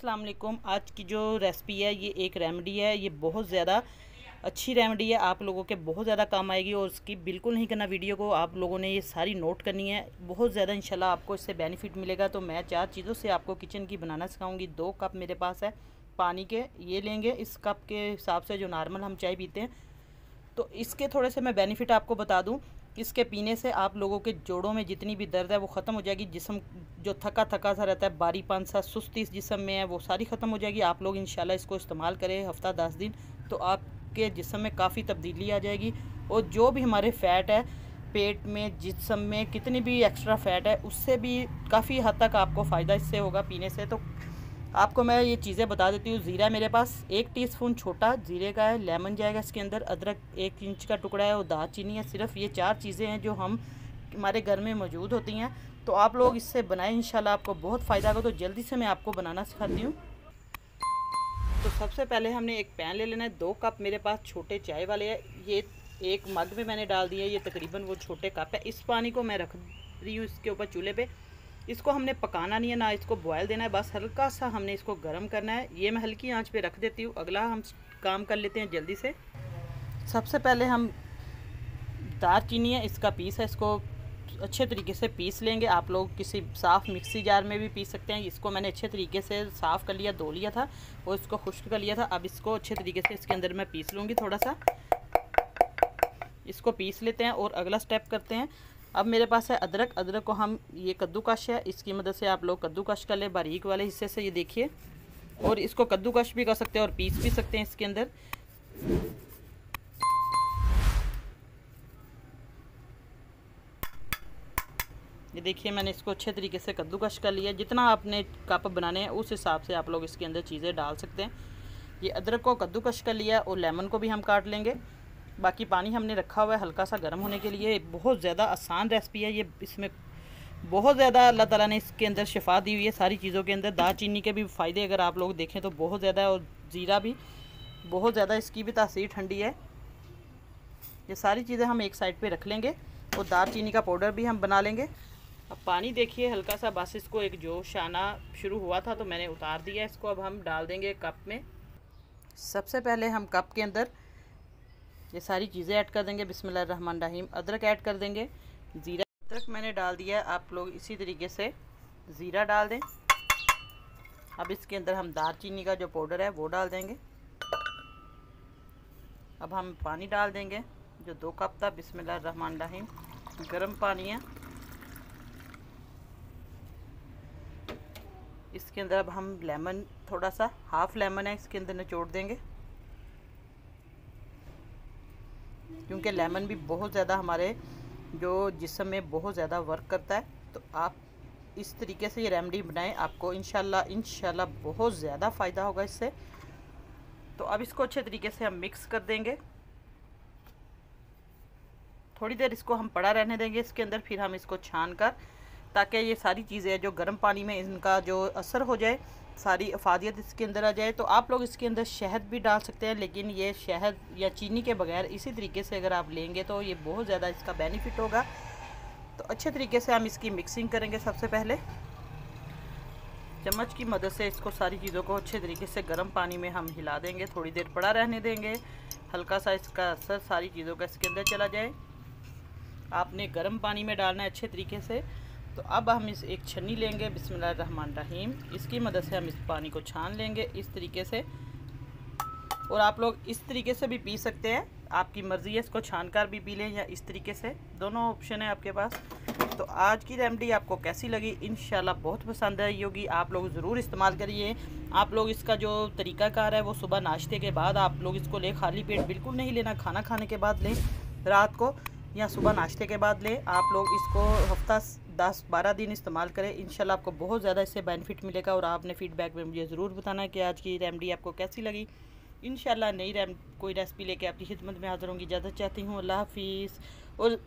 अस्सलाम वालेकुम। आज की जो रेसिपी है ये एक रेमेडी है, ये बहुत ज़्यादा अच्छी रेमेडी है, आप लोगों के बहुत ज़्यादा काम आएगी। और उसकी बिल्कुल नहीं करना वीडियो को, आप लोगों ने ये सारी नोट करनी है, बहुत ज़्यादा इंशाल्लाह आपको इससे बेनिफिट मिलेगा। तो मैं 4 चीज़ों से आपको किचन की बनाना सिखाऊंगी। 2 कप मेरे पास है पानी के, ये लेंगे इस कप के हिसाब से जो नॉर्मल हम चाय पीते हैं। तो इसके थोड़े से मैं बेनिफिट आपको बता दूं। इसके पीने से आप लोगों के जोड़ों में जितनी भी दर्द है वो ख़त्म हो जाएगी। जिस्म जो थका थका सा रहता है, बारीपन सा, सुस्ती जिस्म में है, वो सारी ख़त्म हो जाएगी। आप लोग इंशाल्लाह इसको इस्तेमाल करें हफ़्ता 10 दिन, तो आपके जिस्म में काफ़ी तब्दीली आ जाएगी। और जो भी हमारे फ़ैट है पेट में, जिस्म में कितनी भी एक्स्ट्रा फ़ैट है, उससे भी काफ़ी हद तक आपको फ़ायदा इससे होगा पीने से। तो आपको मैं ये चीज़ें बता देती हूँ। ज़ीरा मेरे पास 1 टीस्पून छोटा ज़ीरे का है, लेमन जाएगा इसके अंदर, अदरक 1 इंच का टुकड़ा है और दालचीनी है। सिर्फ ये 4 चीज़ें हैं जो हमारे घर में मौजूद होती हैं। तो आप लोग इससे बनाएं, इंशाल्लाह आपको बहुत फ़ायदा होगा। तो जल्दी से मैं आपको बनाना सिखाती हूँ। तो सबसे पहले हमने एक पैन ले लेना है। 2 कप मेरे पास छोटे चाय वाले हैं, ये एक मग में मैंने डाल दिया है। ये तकरीबन वो छोटे कप है। इस पानी को मैं रख रही हूँ इसके ऊपर चूल्हे पे। इसको हमने पकाना नहीं है, ना इसको बॉयल देना है, बस हल्का सा हमने इसको गर्म करना है। ये मैं हल्की आंच पे रख देती हूँ। अगला हम काम कर लेते हैं जल्दी से। सबसे पहले हम दालचीनी है, इसका पीस है, इसको अच्छे तरीके से पीस लेंगे। आप लोग किसी साफ़ मिक्सी जार में भी पीस सकते हैं। इसको मैंने अच्छे तरीके से साफ़ कर लिया, धो लिया था और इसको खुश्क कर लिया था। अब इसको अच्छे तरीके से इसके अंदर मैं पीस लूँगी। थोड़ा सा इसको पीस लेते हैं और अगला स्टेप करते हैं। अब मेरे पास है अदरक। अदरक को हम, ये कद्दूकश है, इसकी मदद से आप लोग कद्दूकश कर ले बारीक वाले हिस्से से, ये देखिए। और इसको कद्दूकश भी कर सकते हैं और पीस भी सकते हैं इसके अंदर। ये देखिए मैंने इसको अच्छे तरीके से कद्दूकश कर लिया। जितना आपने कप बनाने हैं उस हिसाब से आप लोग इसके अंदर चीज़ें डाल सकते हैं। ये अदरक को कद्दूकश कर लिया और लेमन को भी हम काट लेंगे। बाकी पानी हमने रखा हुआ है हल्का सा गर्म होने के लिए। बहुत ज़्यादा आसान रेसिपी है ये, इसमें बहुत ज़्यादा अल्लाह ताला ने इसके अंदर शिफा दी हुई है सारी चीज़ों के अंदर। दालचीनी के भी फ़ायदे अगर आप लोग देखें तो बहुत ज़्यादा है, और ज़ीरा भी बहुत ज़्यादा, इसकी भी तासीर ठंडी है। ये सारी चीज़ें हम एक साइड पे रख लेंगे और दालचीनी का पाउडर भी हम बना लेंगे। अब पानी देखिए हल्का सा, बस इसको एक जोश आना शुरू हुआ था तो मैंने उतार दिया इसको। अब हम डाल देंगे कप में। सबसे पहले हम कप के अंदर ये सारी चीज़ें ऐड कर देंगे। बिस्मिल्लाहिर्रहमानिर्रहीम। अदरक ऐड कर देंगे, ज़ीरा, अदरक मैंने डाल दिया है। आप लोग इसी तरीके से ज़ीरा डाल दें। अब इसके अंदर हम दालचीनी का जो पाउडर है वो डाल देंगे। अब हम पानी डाल देंगे जो 2 कप था। बिस्मिल्लाहिर्रहमानिर्रहीम। गर्म पानी है। इसके अंदर अब हम लेमन, थोड़ा सा हाफ लेमन है, इसके अंदर निचोड़ देंगे, क्योंकि लेमन भी बहुत ज़्यादा हमारे जो जिस्म में बहुत ज़्यादा वर्क करता है। तो आप इस तरीके से ये रेमेडी बनाएं, आपको इंशाल्लाह बहुत ज़्यादा फ़ायदा होगा इससे। तो अब इसको अच्छे तरीके से हम मिक्स कर देंगे। थोड़ी देर इसको हम पड़ा रहने देंगे इसके अंदर, फिर हम इसको छान कर, ताकि ये सारी चीज़ें जो गर्म पानी में इनका जो असर हो जाए, सारी अफादियत इसके अंदर आ जाए। तो आप लोग इसके अंदर शहद भी डाल सकते हैं, लेकिन ये शहद या चीनी के बगैर इसी तरीके से अगर आप लेंगे तो ये बहुत ज़्यादा इसका बेनिफिट होगा। तो अच्छे तरीके से हम इसकी मिक्सिंग करेंगे। सबसे पहले चम्मच की मदद से इसको सारी चीज़ों को अच्छे तरीके से गर्म पानी में हम हिला देंगे, थोड़ी देर पड़ा रहने देंगे, हल्का सा इसका असर सारी चीज़ों का इसके अंदर चला जाए। आपने गर्म पानी में डालना है अच्छे तरीके से। तो अब हम इस एक छन्नी लेंगे, बिस्मिल्लाहिर्रहमानिर्रहीम, इसकी मदद से हम इस पानी को छान लेंगे इस तरीके से। और आप लोग इस तरीके से भी पी सकते हैं, आपकी मर्ज़ी है, इसको छान कर भी पी लें या इस तरीके से, दोनों ऑप्शन है आपके पास। तो आज की रेमेडी आपको कैसी लगी? इंशाल्लाह बहुत पसंद आई होगी, आप लोग ज़रूर इस्तेमाल करिए। आप लोग इसका जो तरीक़ाकार है वो सुबह नाश्ते के बाद आप लोग इसको लें, खाली पेट बिल्कुल नहीं लेना, खाना खाने के बाद लें, रात को या सुबह नाश्ते के बाद लें। आप लोग इसको हफ्ता 10-12 दिन इस्तेमाल करें, इंशाल्लाह आपको बहुत ज़्यादा इससे बेनिफिट मिलेगा। और आपने फीडबैक में मुझे ज़रूर बताना है कि आज की रेमेडी आपको कैसी लगी। इंशाल्लाह नई कोई रेसिपी लेके आपकी खिदमत में हाज़िर होंगी। इजाज़त चाहती हूँ, अल्लाह हाफिज़। और